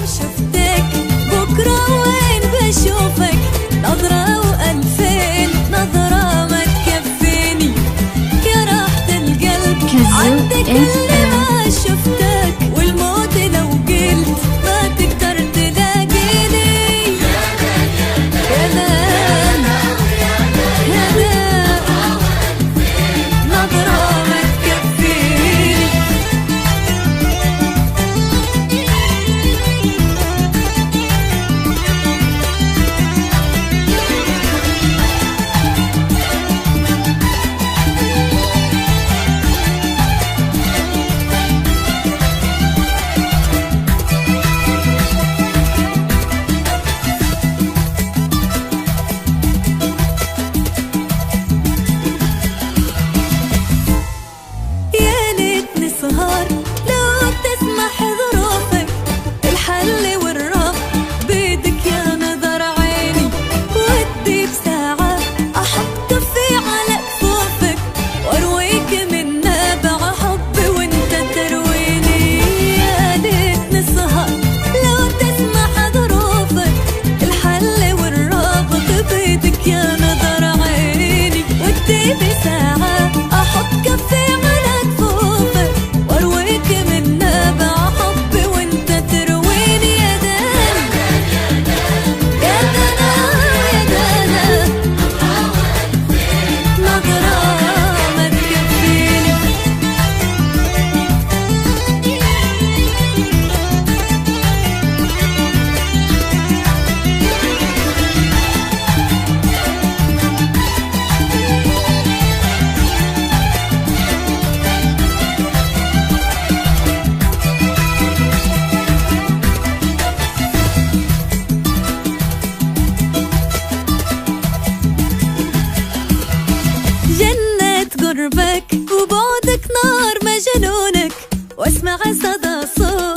شفتك بكرة وين بشوفك، نظرة وألفين نظرة ما تكفيني يا راحة القلب عندك اللي ما شفتك، والموت لو قلت ما تقدر تلاقيني. يا ذا نظرة ما تكفيني. سهر لو تسمح ظروفك، الحل والرب بيدك يا نظر عيني، ودي بساعة أحط كفي على كفوفك وارويك من نابع حبي وانت ترويني. يا ليت نسهر لو تسمح ظروفك، الحل والرب بيدك يا نظر عيني، ودي بساعة أحط كفي على كفوفك وارويك من نابع حبي وانت ترويني. يا دانا يا دانا يا دانا نظرة ما تكفيني. جنة قربك وبعدك نار مجنونك، واسمع صدى صوت